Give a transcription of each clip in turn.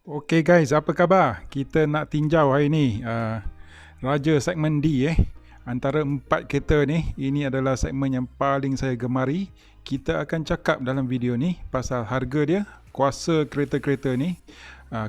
Okay guys, apa khabar? Kita nak tinjau hari ni Raja segmen D Antara 4 kereta ni, ini adalah segmen yang paling saya gemari. Kita akan cakap dalam video ni pasal harga dia, kuasa kereta-kereta ni,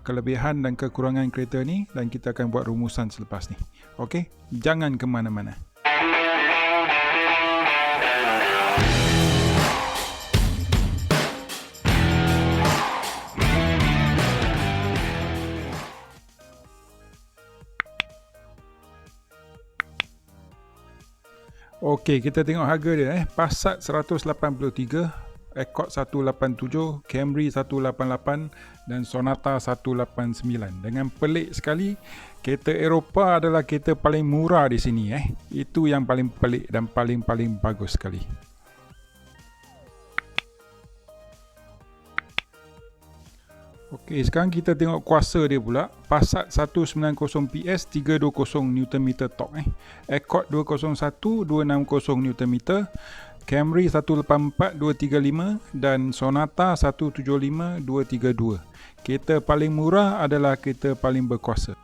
kelebihan dan kekurangan kereta ni, dan kita akan buat rumusan selepas ni. Okay, jangan ke mana-mana. Okey, kita tengok harga dia Passat 183, Accord 187, Camry 188 dan Sonata 189. Dengan pelik sekali, kereta Eropah adalah kereta paling murah di sini Itu yang paling pelik dan paling bagus sekali. Okey, sekarang kita tengok kuasa dia pula. Passat 190 PS, 320 Nm torque Accord 201, 260 Nm, Camry 184, 235 dan Sonata 175, 232. Kereta paling murah adalah kereta paling berkuasa.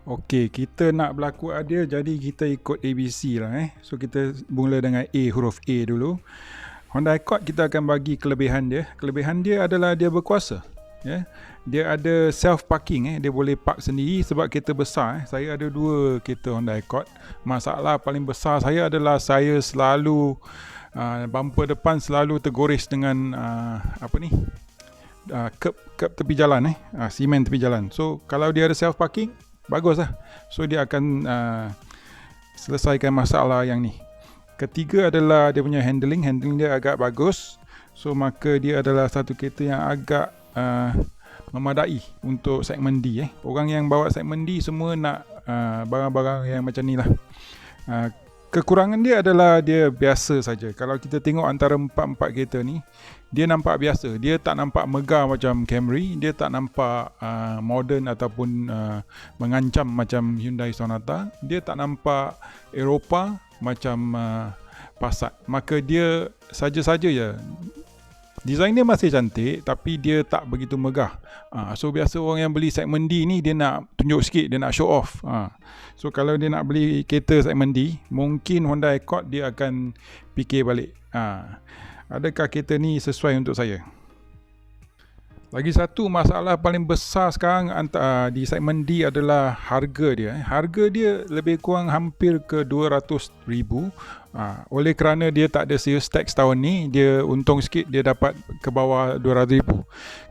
Okey, kita nak berlaku adil, jadi kita ikut ABC lah So kita mula dengan huruf A dulu. Honda Accord kita akan bagi kelebihan dia. Kelebihan dia adalah dia berkuasa. Dia ada self parking dia boleh park sendiri sebab kereta besar Saya ada 2 kereta Honda Accord. Masalah paling besar saya adalah saya selalu bumper depan selalu tergores dengan curb tepi jalan simen tepi jalan. So kalau dia ada self parking, bagus lah. So dia akan selesaikan masalah yang ni. Ketiga adalah dia punya handling dia agak bagus. So maka dia adalah satu kereta yang agak memadai untuk segmen D Orang yang bawa segmen D semua nak barang-barang yang macam ni lah. Kekurangan dia adalah dia biasa saja. Kalau kita tengok antara 4 kereta ni, dia nampak biasa. Dia tak nampak megah macam Camry, dia tak nampak modern ataupun mengancam macam Hyundai Sonata, dia tak nampak Eropah macam Passat. Maka dia saja-saja je. Design dia masih cantik tapi dia tak begitu megah. So biasa orang yang beli segmen D ni dia nak tunjuk sikit, dia nak show off. So kalau dia nak beli kereta segmen D, mungkin Honda Accord dia akan fikir balik. Adakah kereta ni sesuai untuk saya? Lagi satu masalah paling besar sekarang di segmen D adalah harga dia. Harga dia lebih kurang hampir ke 200,000. Oleh kerana dia tak ada sales tax tahun ni, dia untung sikit dia dapat ke bawah 200,000.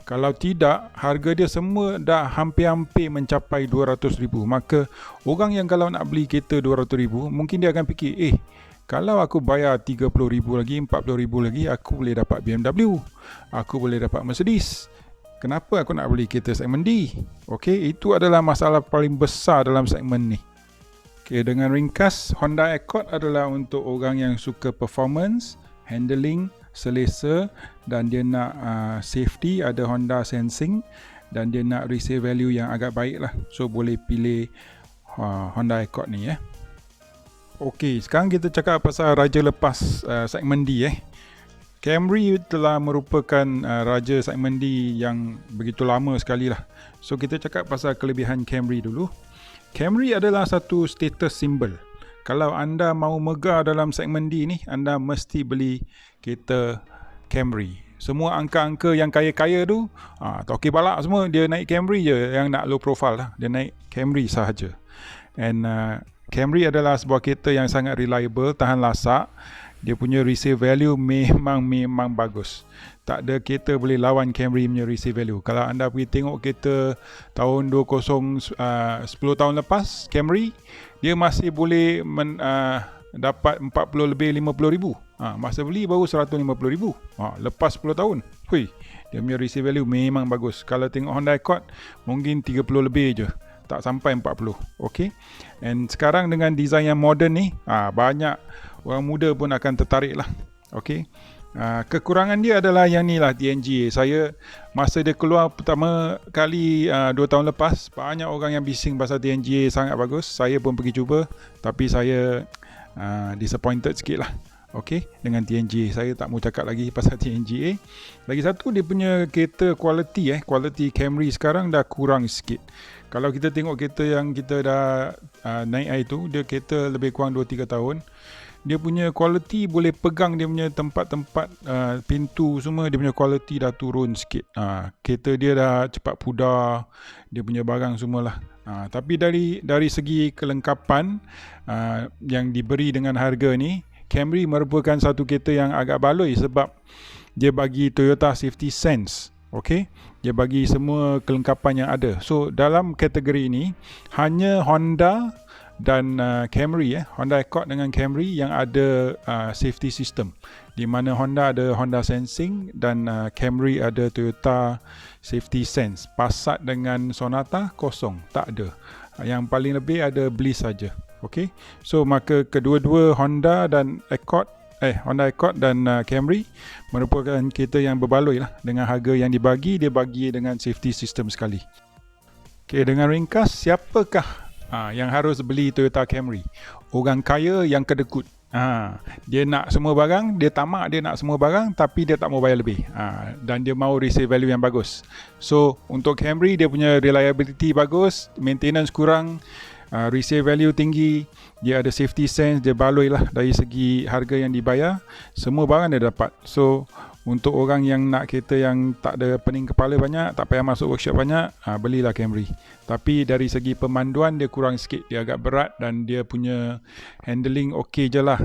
Kalau tidak, harga dia semua dah hampir-hampir mencapai 200,000. Maka orang yang kalau nak beli kereta 200,000, mungkin dia akan fikir, kalau aku bayar 30,000 lagi, 40,000 lagi, aku boleh dapat BMW, aku boleh dapat Mercedes. Kenapa aku nak beli kereta segmen D? Okey, itu adalah masalah paling besar dalam segmen ni. Okey, dengan ringkas, Honda Accord adalah untuk orang yang suka performance, handling, selesa, dan dia nak safety, ada Honda Sensing, dan dia nak resale value yang agak baik lah. So boleh pilih Honda Accord ni Okey, sekarang kita cakap pasal raja lepas segmen D Camry telah merupakan raja segmen D yang begitu lama sekali lah. So kita cakap pasal kelebihan Camry dulu. Camry adalah satu status symbol. Kalau anda mahu megah dalam segmen D ni, anda mesti beli kereta Camry. Semua angka-angka yang kaya-kaya tu, toki balak semua, dia naik Camry je. Yang nak low profile lah, dia naik Camry sahaja. And Camry adalah sebuah kereta yang sangat reliable, tahan lasak. Dia punya resale value memang bagus. Tak ada kereta boleh lawan Camry punya resale value. Kalau anda pergi tengok kereta tahun 10 tahun lepas, Camry, dia masih boleh dapat 40 lebih 50,000. Masa beli baru 150,000. Lepas 10 tahun. Dia punya resale value memang bagus. Kalau tengok Honda Accord, mungkin 30 lebih je. Tak sampai 40. Okay. And sekarang dengan design yang moden ni, banyak orang muda pun akan tertarik lah. Okay. Kekurangan dia adalah yang ni lah, TNGA. Saya masa dia keluar pertama kali 2 tahun lepas, banyak orang yang bising pasal TNGA sangat bagus. Saya pun pergi cuba, tapi saya disappointed sikit lah. Okay, dengan TNGA. Saya tak mau cakap lagi pasal TNGA. Lagi satu, dia punya kereta quality Camry sekarang dah kurang sikit. Kalau kita tengok kereta yang kita dah naik air tu, dia kereta lebih kurang 2-3 tahun. Dia punya quality, boleh pegang dia punya tempat-tempat pintu semua, dia punya quality dah turun sikit. Kereta dia dah cepat pudar, dia punya barang semualah. Tapi dari segi kelengkapan yang diberi dengan harga ni, Camry merupakan satu kereta yang agak baloi sebab dia bagi Toyota Safety Sense. Okay, dia bagi semua kelengkapan yang ada. So dalam kategori ini hanya Honda dan Camry, Honda Accord dengan Camry yang ada safety system, di mana Honda ada Honda Sensing dan Camry ada Toyota Safety Sense. Passat dengan Sonata kosong, tak ada. Yang paling lebih ada Bliss saja. Okay, so maka kedua-dua Honda Accord dan Camry merupakan kereta yang berbaloi lah. Dengan harga yang dibagi, dia bagi dengan safety system sekali. Okay, dengan ringkas, siapakah yang harus beli Toyota Camry? Orang kaya yang kedekut. Dia nak semua barang, dia tamak dia nak semua barang, tapi dia tak mau bayar lebih. Dan dia mau resale value yang bagus. So untuk Camry, dia punya reliability bagus, maintenance kurang, resale value tinggi, dia ada safety sense, dia baloi lah dari segi harga yang dibayar, semua barang dia dapat. So untuk orang yang nak kereta yang tak ada pening kepala banyak, tak payah masuk workshop banyak, belilah Camry. Tapi dari segi pemanduan dia kurang sikit, dia agak berat dan dia punya handling okey je lah.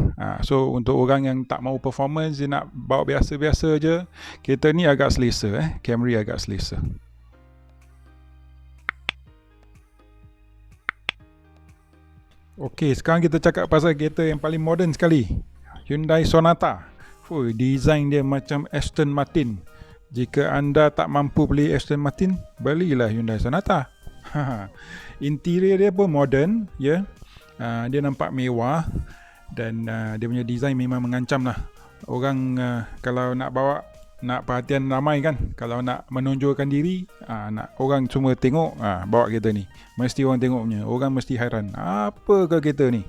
So untuk orang yang tak mau performance, dia nak bawa biasa-biasa je, kereta ni agak selesa. Camry agak selesa. Okey, sekarang kita cakap pasal kereta yang paling moden sekali, Hyundai Sonata. Design dia macam Aston Martin. Jika anda tak mampu beli Aston Martin, belilah Hyundai Sonata. Interior dia pun modern, ya. Dia nampak mewah dan dia punya design memang mengancam lah. Orang kalau nak perhatian ramai kan, kalau nak menonjolkan diri, nak orang semua tengok, bawa kereta ni. Mesti orang tengok punya, orang mesti hairan, apa ke kereta ni.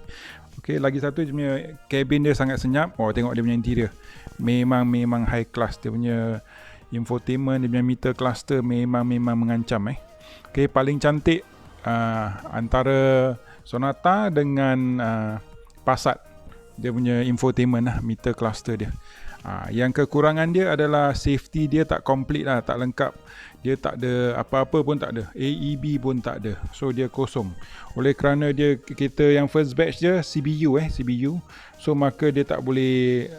Okay, lagi satu, dia punya cabin dia sangat senyap. Tengok dia punya interior, memang high class. Dia punya infotainment, dia punya meter cluster memang mengancam. Okay, paling cantik antara Sonata dengan Passat, dia punya infotainment lah, meter cluster dia. Yang kekurangan dia adalah safety dia tak complete lah, tak lengkap. Dia tak ada apa-apa pun, tak ada AEB pun tak ada. So dia kosong. Oleh kerana dia kereta yang first batch je, CBU. So maka dia tak boleh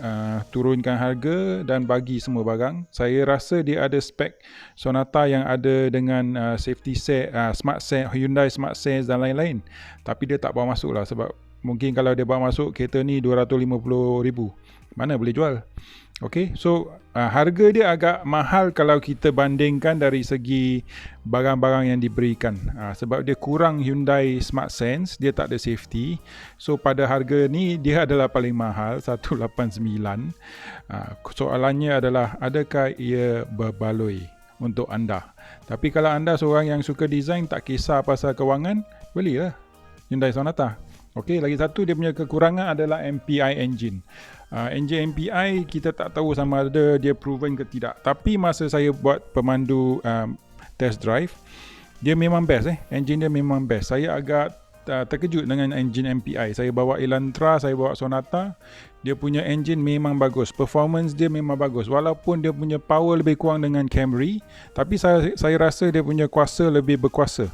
turunkan harga dan bagi semua barang. Saya rasa dia ada spek Sonata yang ada dengan safety set, smart set, Hyundai Smart Sense dan lain-lain. Tapi dia tak bawa masuk lah, sebab mungkin kalau dia bawa masuk kereta ni 250,000, mana boleh jual. Okay, so harga dia agak mahal kalau kita bandingkan dari segi barang-barang yang diberikan. Sebab dia kurang Hyundai Smart Sense, dia tak ada safety. So pada harga ni dia adalah paling mahal, 189. Soalannya adalah, adakah ia berbaloi untuk anda? Tapi kalau anda seorang yang suka design, tak kisah pasal kewangan, belilah Hyundai Sonata. Okey, lagi satu, dia punya kekurangan adalah MPI engine. Engine MPI kita tak tahu sama ada dia proven ke tidak. Tapi masa saya buat pemandu test drive, dia memang best. Engine dia memang best. Saya agak terkejut dengan engine MPI. Saya bawa Elantra, saya bawa Sonata, dia punya engine memang bagus. Performance dia memang bagus. Walaupun dia punya power lebih kurang dengan Camry, tapi saya rasa dia punya kuasa lebih berkuasa.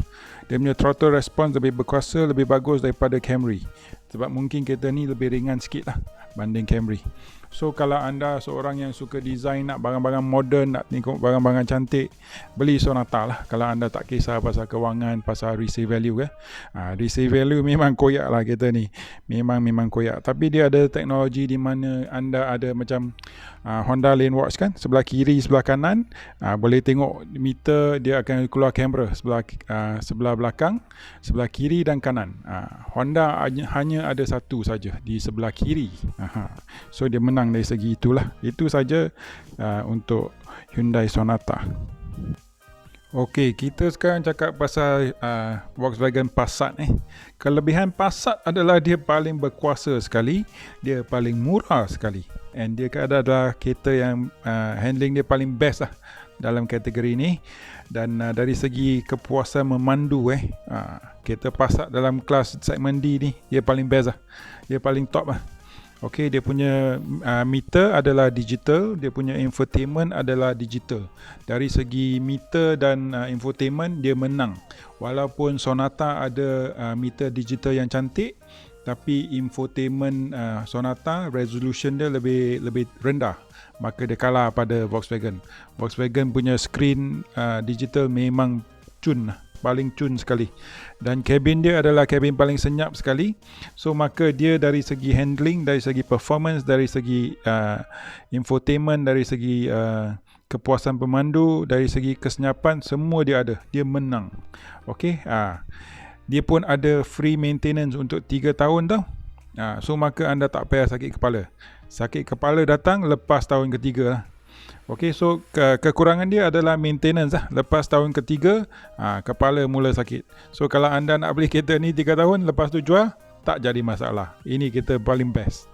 Dia punya throttle response lebih berkuasa, lebih bagus daripada Camry. Sebab mungkin kereta ni lebih ringan sikit lah banding Camry. So kalau anda seorang yang suka design, nak barang-barang modern, nak tengok barang-barang cantik, beli Sonata lah. Kalau anda tak kisah pasal kewangan, pasal resale value resale value memang koyak lah kereta ni. Memang koyak. Tapi dia ada teknologi di mana anda ada macam Honda Lane Watch kan, sebelah kiri, sebelah kanan, boleh tengok meter, dia akan keluar kamera sebelah belakang, sebelah kiri dan kanan. Honda hanya ada satu saja di sebelah kiri. So dia menang dari segi itulah. Itu saja untuk Hyundai Sonata. Okey, kita sekarang cakap pasal Volkswagen Passat. Kelebihan Passat adalah dia paling berkuasa sekali, dia paling murah sekali, and dia adalah kereta yang handling dia paling best lah dalam kategori ni. Dan dari segi kepuasan memandu, kereta Passat dalam kelas segmen D ni dia paling best lah, dia paling top lah. Okey, dia punya meter adalah digital, dia punya infotainment adalah digital. Dari segi meter dan infotainment dia menang. Walaupun Sonata ada meter digital yang cantik, tapi infotainment Sonata resolution dia lebih rendah, maka dia kalah pada Volkswagen. Volkswagen punya screen digital memang cun lah, paling cun sekali, dan kabin dia adalah kabin paling senyap sekali. So maka dia dari segi handling, dari segi performance, dari segi infotainment, dari segi kepuasan pemandu, dari segi kesenyapan, semua dia ada, dia menang. Okey, dia pun ada free maintenance untuk 3 tahun tau. So maka anda tak payah sakit kepala. Sakit kepala datang lepas tahun ketiga lah. Okey, so kekurangan dia adalah maintenance lah. Lepas tahun ketiga, kepala mula sakit. So kalau anda nak beli kereta ni 3 tahun, lepas tu jual, tak jadi masalah. Ini kereta paling best.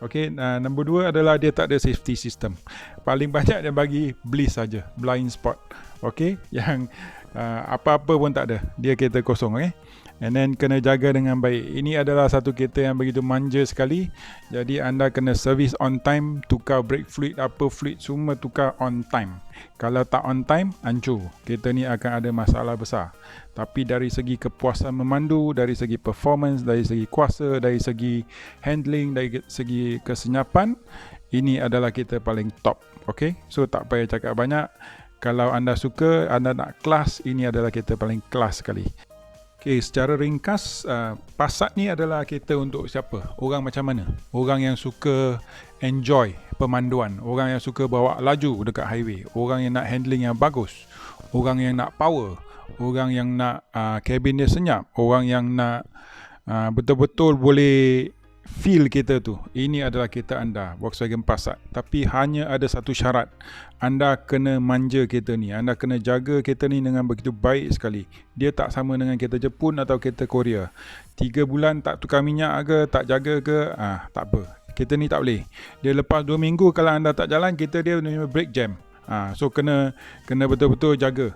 Okey, nombor 2 adalah dia tak ada safety system. Paling banyak dia bagi bliss saja, blind spot. Okey, yang apa-apa pun tak ada. Dia kereta kosong, okey. And then kena jaga dengan baik. Ini adalah satu kereta yang begitu manja sekali. Jadi anda kena service on time, tukar brake fluid, apa fluid semua tukar on time. Kalau tak on time, hancur. Kereta ni akan ada masalah besar. Tapi dari segi kepuasan memandu, dari segi performance, dari segi kuasa, dari segi handling, dari segi kesenyapan, ini adalah kereta paling top. Okay? So tak payah cakap banyak. Kalau anda suka, anda nak kelas, ini adalah kereta paling kelas sekali. Okay, secara ringkas, Passat ni adalah kereta untuk siapa? Orang macam mana? Orang yang suka enjoy pemanduan, orang yang suka bawa laju dekat highway, orang yang nak handling yang bagus, orang yang nak power, orang yang nak kabin dia senyap, orang yang nak betul-betul boleh feel kereta tu. Ini adalah kereta anda, Volkswagen Passat. Tapi hanya ada satu syarat. Anda kena manja kereta ni. Anda kena jaga kereta ni dengan begitu baik sekali. Dia tak sama dengan kereta Jepun atau kereta Korea. 3 bulan tak tukar minyak ke, tak jaga ke, tak apa. Kereta ni tak boleh. Dia lepas 2 minggu kalau anda tak jalan, kereta dia brake jam. So kena betul-betul jaga.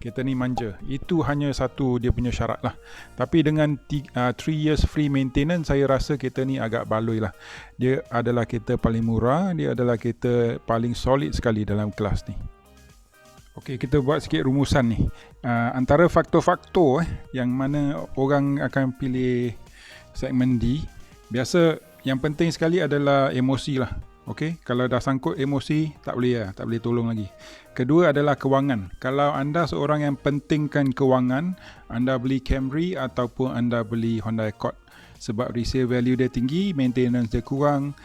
Kereta ni manja. Itu hanya satu dia punya syarat lah. Tapi dengan 3 years free maintenance, saya rasa kereta ni agak baloi lah. Dia adalah kereta paling murah. Dia adalah kereta paling solid sekali dalam kelas ni. Okey, kita buat sikit rumusan ni. Antara faktor-faktor yang mana orang akan pilih segmen D, biasa yang penting sekali adalah emosi lah. Okey, kalau dah sangkut emosi, tak boleh tolong lagi. Kedua adalah kewangan. Kalau anda seorang yang pentingkan kewangan, anda beli Camry ataupun anda beli Honda Accord. Sebab resale value dia tinggi, maintenance dia kurang,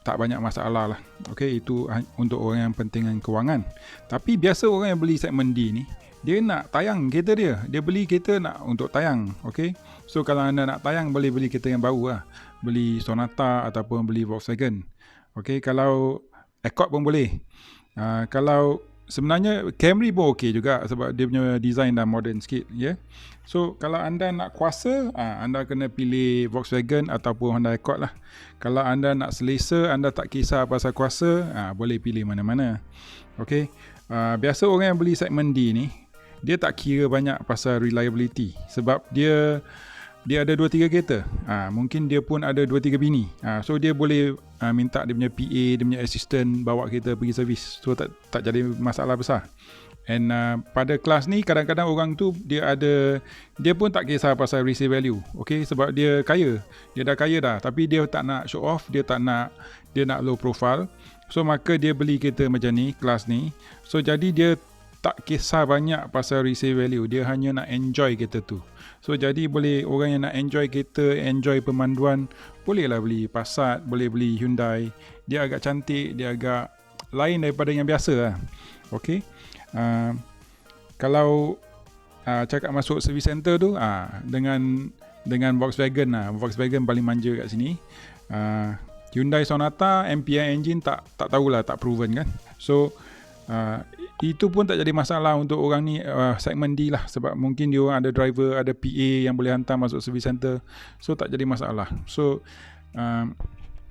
tak banyak masalah lah. Okey, itu untuk orang yang pentingkan kewangan. Tapi biasa orang yang beli segmen D ni, dia nak tayang kereta dia. Dia beli kereta nak untuk tayang. Okey, so kalau anda nak tayang, boleh beli kereta yang baru lah. Beli Sonata ataupun beli Volkswagen. Okey, kalau Accord pun boleh. Kalau sebenarnya Camry pun okey juga sebab dia punya design dah modern sikit, ya. So kalau anda nak kuasa, anda kena pilih Volkswagen ataupun Honda Accord lah. Kalau anda nak selesa, anda tak kisah pasal kuasa, boleh pilih mana-mana. Okey. Biasa orang yang beli segmen D ni, dia tak kira banyak pasal reliability sebab dia ada 2-3 kereta. Mungkin dia pun ada 2-3 bini. So dia boleh minta dia punya PA, dia punya assistant bawa kereta pergi servis. So tak jadi masalah besar. And pada kelas ni kadang-kadang orang tu dia pun tak kisah pasal resale value. Okay, sebab dia kaya. Dia dah kaya dah, tapi dia tak nak show off, dia nak low profile. So maka dia beli kereta macam ni, kelas ni. So jadi dia tak kisah banyak pasal resale value. Dia hanya nak enjoy kereta tu. So jadi boleh orang yang nak enjoy kereta, enjoy pemanduan, bolehlah beli Passat, boleh beli Hyundai. Dia agak cantik, dia agak lain daripada yang biasa lah. Okay. Kalau cakap masuk service center tu, dengan Volkswagen lah. Volkswagen paling manja kat sini. Hyundai Sonata MPI engine tak tahulah, tak proven kan. So itu pun tak jadi masalah untuk orang ni segmen D lah, sebab mungkin dia orang ada driver, ada PA yang boleh hantar masuk service center, so tak jadi masalah. So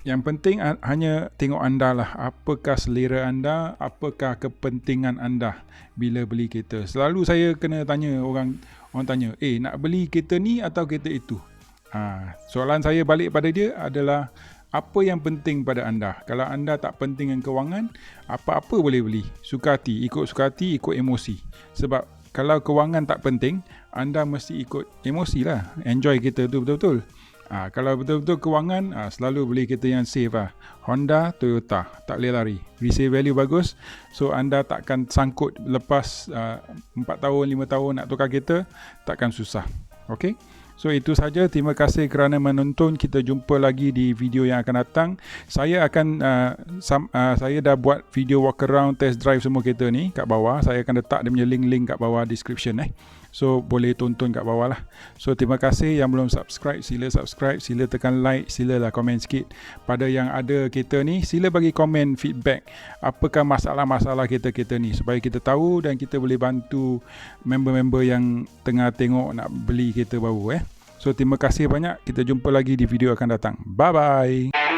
yang penting hanya tengok anda lah, apakah selera anda, apakah kepentingan anda bila beli kereta. Selalu saya kena tanya orang tanya, nak beli kereta ni atau kereta itu? Soalan saya balik pada dia adalah, apa yang penting pada anda? Kalau anda tak penting dengan kewangan, apa-apa boleh beli. Suka hati, ikut emosi. Sebab kalau kewangan tak penting, anda mesti ikut emosi lah. Enjoy kereta tu betul-betul. Kalau betul-betul kewangan, selalu beli kereta yang safe lah. Honda, Toyota, tak boleh lari. Resale value bagus, so anda takkan sangkut lepas 4 tahun, 5 tahun nak tukar kereta, takkan susah. Okay? So itu saja, terima kasih kerana menonton. Kita jumpa lagi di video yang akan datang. Saya akan saya dah buat video walk around, test drive semua kereta ni kat bawah. Saya akan letak dia punya link-link kat bawah description So boleh tonton kat bawah lah. So terima kasih yang belum subscribe, sila subscribe, sila tekan like, silalah komen sikit. Pada yang ada kereta ni, sila bagi komen feedback, apakah masalah-masalah kereta-kereta ni, supaya kita tahu dan kita boleh bantu member-member yang tengah tengok nak beli kereta baru. So terima kasih banyak, kita jumpa lagi di video akan datang. Bye bye.